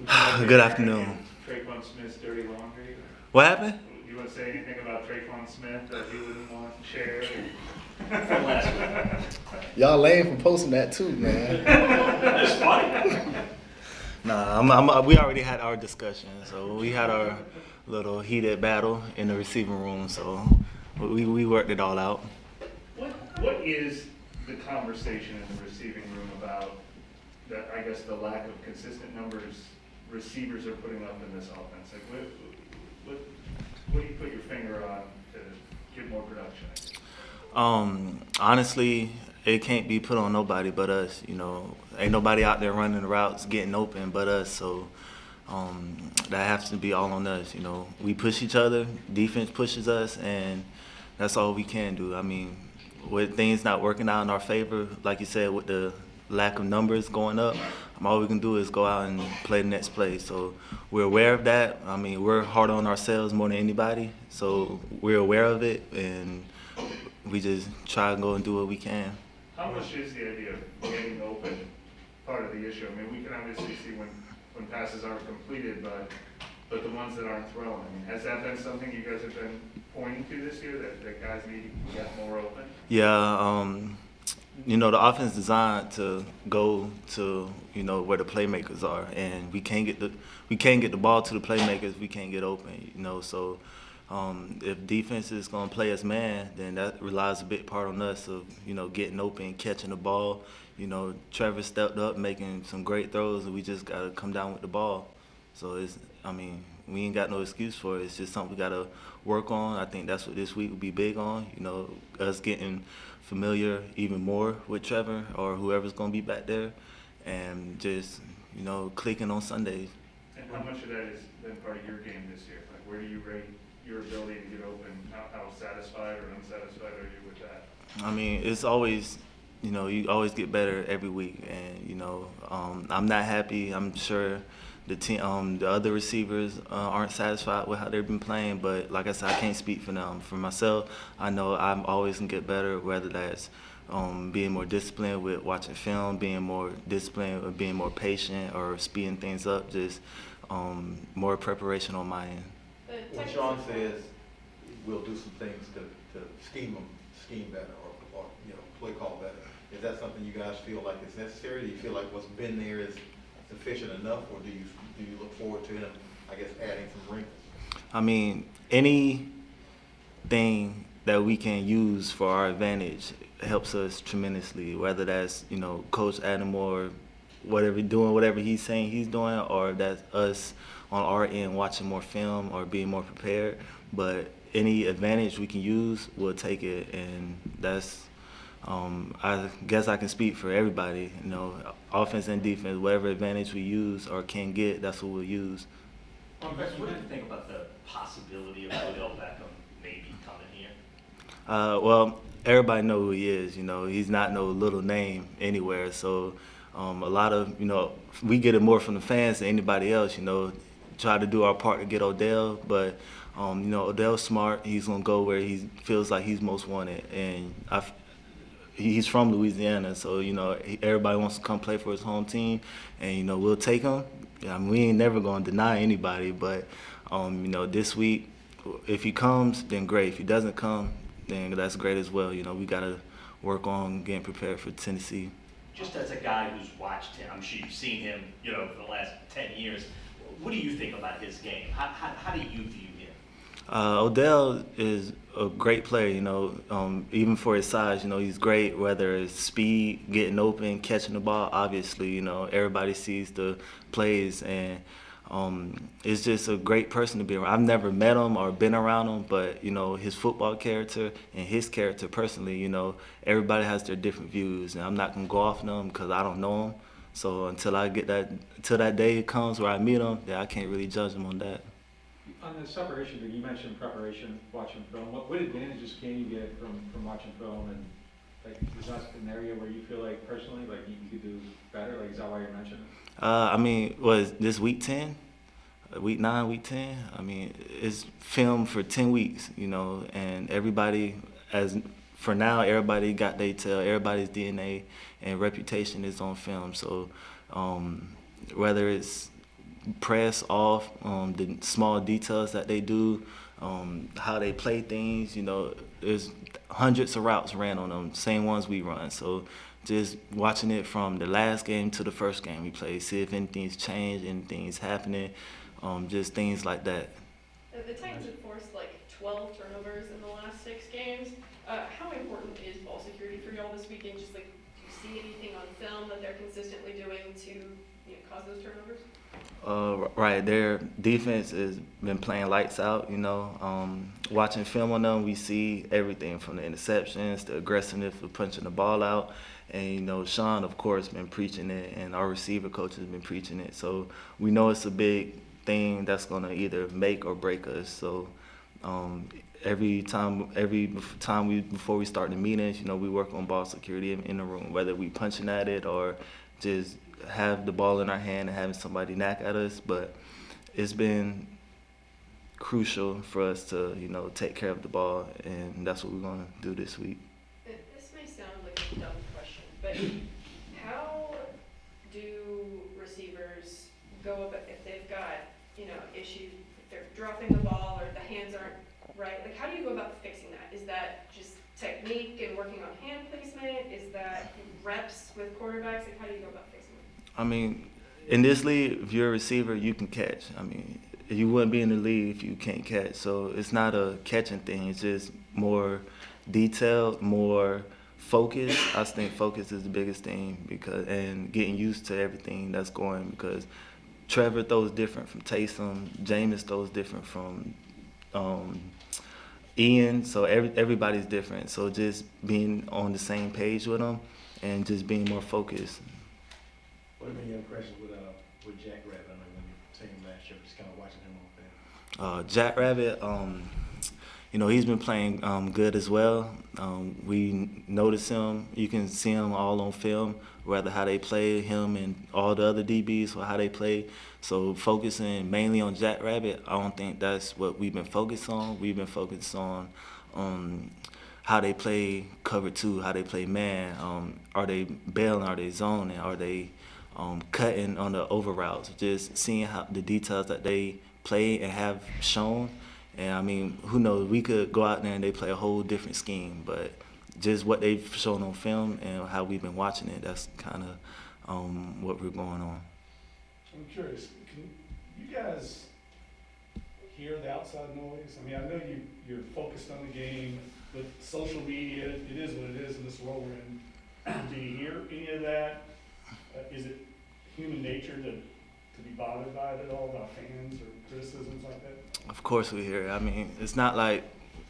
Good afternoon. Traquan Smith's dirty laundry? What happened? You want to say anything about Traquan Smith that he wouldn't want to share? From last week. Y'all lame for posting that too, man. It's funny. Nah, we already had our discussion. So we had our little heated battle in the receiving room. So we worked it all out. What is the conversation in the receiving room about that? I guess the lack of consistent numbers receivers are putting up in this offense. Like, what do you put your finger on to get more production? Honestly, it can't be put on nobody but us. You know, ain't nobody out there running the routes, getting open but us. So that has to be all on us. You know, we push each other, defense pushes us, and that's all we can do. I mean, with things not working out in our favor, like you said, with the lack of numbers going up, all we can do is go out and play the next play. So we're aware of that. I mean, we're hard on ourselves more than anybody. So we're aware of it, and we just try and go and do what we can. How much is the idea of getting open part of the issue? I mean, we can obviously see when passes aren't completed, but the ones that aren't thrown. I mean, has that been something you guys have been pointing to this year, that guys need to get more open? Yeah, you know, the offense is designed to go to, you know, where the playmakers are, and we can't get the ball to the playmakers. We can't get open, you know. So if defense is going to play us man, then that relies a big part on us of, you know, getting open, catching the ball. You know, Trevor stepped up, making some great throws, and we just got to come down with the ball. So I mean, we ain't got no excuse for it. It's just something we got to work on. I think that's what this week will be big on. You know, us getting familiar even more with Trevor or whoever's going to be back there, and just, you know, clicking on Sundays. And how much of that has been part of your game this year? Like, where do you rate your ability to get open? How satisfied or unsatisfied are you with that? I mean, it's always, you know, you always get better every week, and you know, I'm not happy. I'm sure the team, the other receivers aren't satisfied with how they've been playing. But like I said, I can't speak for them. For myself, I know I'm always gonna get better, whether that's being more disciplined with watching film, being more disciplined, or being more patient, or speeding things up. Just more preparation on my end. When Sean says we'll do some things to scheme better or you know, play call better, is that something you guys feel like is necessary? Do you feel like what's been there is sufficient enough, or do you look forward to him, I guess, adding some wrinkles? I mean, anything that we can use for our advantage helps us tremendously, whether that's, you know, Coach Adamore whatever he's saying he's doing, or that's us on our end watching more film or being more prepared. But any advantage we can use, we'll take it, and that's I guess I can speak for everybody. You know, offense and defense, whatever advantage we use or can get, that's what we'll use. Marquez, what do you think about the possibility of Odell Beckham maybe coming here? Well, everybody know who he is. You know, he's not no little name anywhere. So a lot of, you know, we get it more from the fans than anybody else. You know, try to do our part to get Odell, but you know, Odell's smart. He's gonna go where he feels like he's most wanted, and he's from Louisiana, so you know, everybody wants to come play for his home team, and you know, we'll take him. I mean, we ain't never gonna deny anybody, but you know, this week, if he comes, then great. If he doesn't come, then that's great as well. You know, we gotta work on getting prepared for Tennessee. Just as a guy who's watched him, I'm sure you've seen him, you know, for the last 10 years. What do you think about his game? How do you view him? Odell is a great player, you know, even for his size, you know, he's great, whether it's speed, getting open, catching the ball. Obviously, you know, everybody sees the plays, and it's just a great person to be around. I've never met him or been around him, but, you know, his football character and his character personally, you know, everybody has their different views, and I'm not going to go off on them because I don't know him. So until that day comes where I meet him, yeah, I can't really judge him on that. On the separation thing, you mentioned preparation, watching film. What advantages can you get from watching film? And like, is that an area where you feel like personally, like you could do better? Like, is that why you're mentioning it? I mean, was this week 10? Week 9, week 10? I mean, it's filmed for 10 weeks, you know, and everybody, for now, everybody got their tail, everybody's DNA and reputation is on film. So whether it's press off, the small details that they do, how they play things. You know, there's hundreds of routes ran on them, same ones we run. So just watching it from the last game to the first game we played, see if anything's changed, anything's happening, just things like that. The Titans have forced like 12 turnovers in the last 6 games. How important is ball security for y'all this weekend? Just like, do you see anything on film that they're consistently doing to cause those turnovers? Right, their defense has been playing lights out. You know, watching film on them, we see everything from the interceptions, the aggressiveness of punching the ball out, and you know, Sean, of course, been preaching it, and our receiver coach has been preaching it. So we know it's a big thing that's gonna either make or break us. So every time before we start the meetings, you know, we work on ball security in the room, whether we punching at it or just have the ball in our hand and having somebody knack at us. But it's been crucial for us to, you know, take care of the ball, and that's what we're gonna do this week. This may sound like a dumb question, but how do receivers go about if they've got, issues, if they're dropping the ball or the hands aren't right? Like, how do you go about fixing that? Is that just technique and working on hand placement? Is that reps with quarterbacks? Like, how do you go about fixing it? I mean, in this league, if you're a receiver, you can catch. I mean, you wouldn't be in the league if you can't catch. So it's not a catching thing. It's just more detailed, more focus. I think focus is the biggest thing, and getting used to everything that's going, because Trevor throws different from Taysom. Jameis throws different from Ian. So everybody's different. So just being on the same page with them and just being more focused. What have been your impressions with Jack Rabbit? I mean, when you seen him last year, just kind of watching him on film. Jack Rabbit, he's been playing good as well. We notice him. You can see him all on film, whether how they play, him and all the other DBs, or how they play. So focusing mainly on Jack Rabbit, I don't think that's what we've been focused on. We've been focused on how they play cover 2, how they play man. Are they bailing? Are they zoning? Are they cutting on the over routes? Just seeing how the details that they play and have shown. And I mean, who knows? We could go out there and they play a whole different scheme, but just what they've shown on film and how we've been watching it, that's kind of what we're going on. I'm curious, can you guys hear the outside noise? I mean, I know you're focused on the game, but social media, it is what it is in this world we're in. Do you hear any of that? Is it human nature to be bothered by it at all, about fans or criticisms like that? Of course we hear it. I mean, it's not like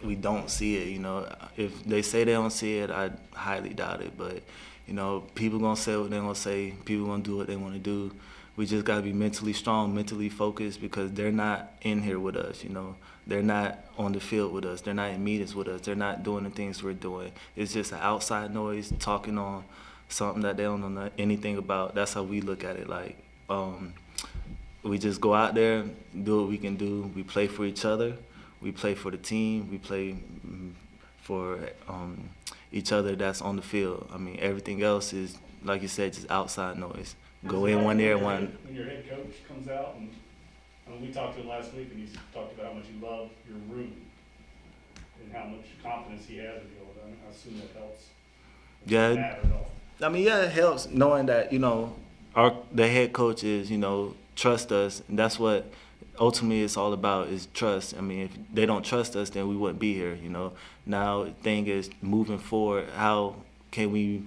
we don't see it, you know. If they say they don't see it, I highly doubt it. But, you know, people gonna say what they're gonna say. People gonna do what they want to do. We just gotta be mentally strong, mentally focused, because they're not in here with us, you know. They're not on the field with us. They're not in meetings with us. They're not doing the things we're doing. It's just an outside noise talking on something that they don't know anything about. That's how we look at it. Like, we just go out there, do what we can do. We play for each other. We play for the team. We play for each other that's on the field. I mean, everything else is, like you said, just outside noise. Go in one ear, one. When your head coach comes out, and we talked to him last week, and he talked about how much you love your room and how much confidence he has in you. I assume that helps. Yeah. Matter at all. I mean, yeah, it helps knowing that, you know, the head coach is, you know, trust us, and that's what ultimately it's all about, is trust. I mean, if they don't trust us, then we wouldn't be here, you know. Now the thing is, moving forward, how can we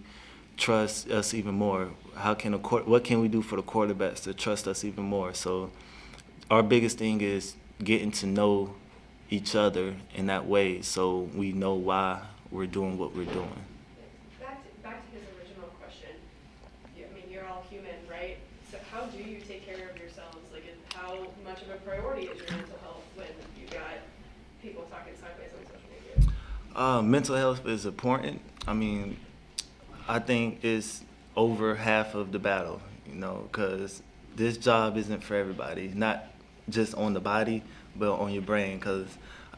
trust us even more? What can we do for the quarterbacks to trust us even more? So our biggest thing is getting to know each other in that way, so we know why we're doing what we're doing. Back to his original question. I mean, you're all human, right? So how do you take care of yourselves? Like, how much of a priority is your mental health when you got people talking sideways on social media? Mental health is important. I mean, I think it's over half of the battle, you know, because this job isn't for everybody, not just on the body, but on your brain, because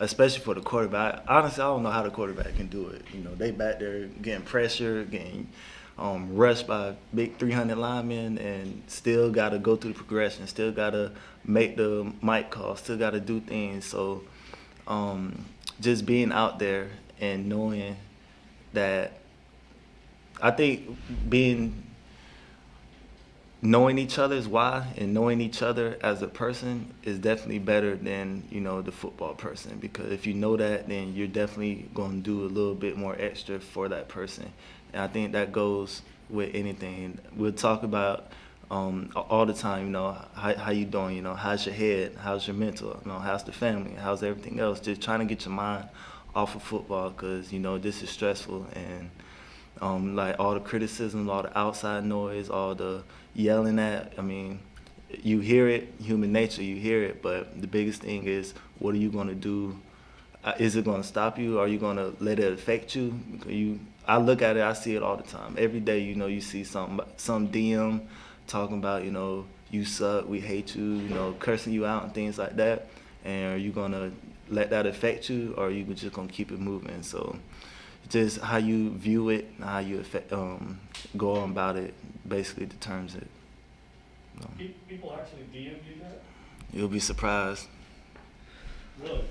especially for the quarterback, honestly, I don't know how the quarterback can do it. You know, they back there getting pressure, getting rushed by big 300 linemen and still got to go through the progression, still got to make the mic call, still got to do things. So just being out there and knowing that, I think knowing each other's why and knowing each other as a person is definitely better than, the football person, because if you know that, then you're definitely going to do a little bit more extra for that person. And I think that goes with anything. We'll talk about all the time, how you doing, how's your head, how's your mental, how's the family, how's everything else. Just trying to get your mind off of football, because, this is stressful, and like all the criticism, all the outside noise, all the yelling at, you hear it, human nature, you hear it, but the biggest thing is, what are you going to do? Is it going to stop you? Are you going to let it affect you? I look at it, I see it all the time. Every day, you see some DM talking about, you suck, we hate you, cursing you out and things like that. And are you going to let that affect you, or are you just going to keep it moving? So just how you view it, how you go on about it, basically determines it. People actually DM you that? You'll be surprised. Really?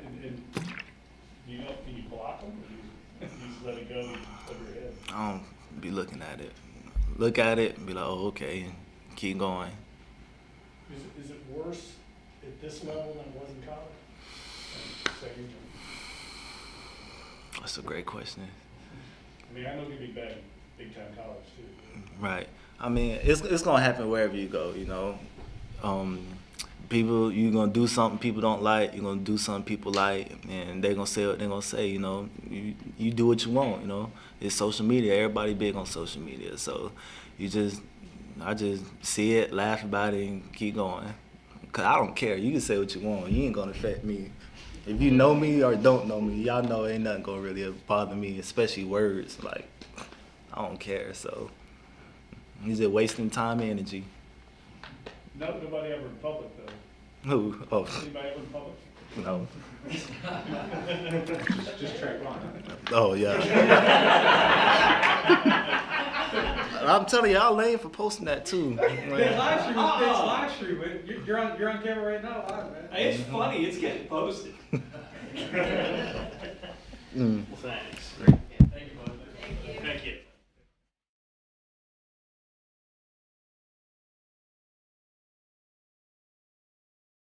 And can you block them, or you just let it go over your head? I don't be looking at it. Look at it and be like, oh, okay, and keep going. Is it worse at this level than it was in college? Second. That's a great question. I know it can be bad big time college too. Right. It's gonna happen wherever you go. People, you're gonna do something people don't like. You're gonna do something people like, and they're gonna say what they're gonna say. You do what you want. It's social media. Everybody big on social media. So I just see it, laugh about it, and keep going. Cause I don't care. You can say what you want. You ain't gonna affect me. If you know me or don't know me, y'all know ain't nothing gonna really bother me, especially words. Like, I don't care. So is it wasting time and energy? No, nobody ever in public though. Who? Oh, Anybody ever in public? no. Just track one. Oh, yeah. I'm telling you, I'll lame for posting that too. It's live stream, but you're on camera right now, live, man. It's funny, it's getting posted.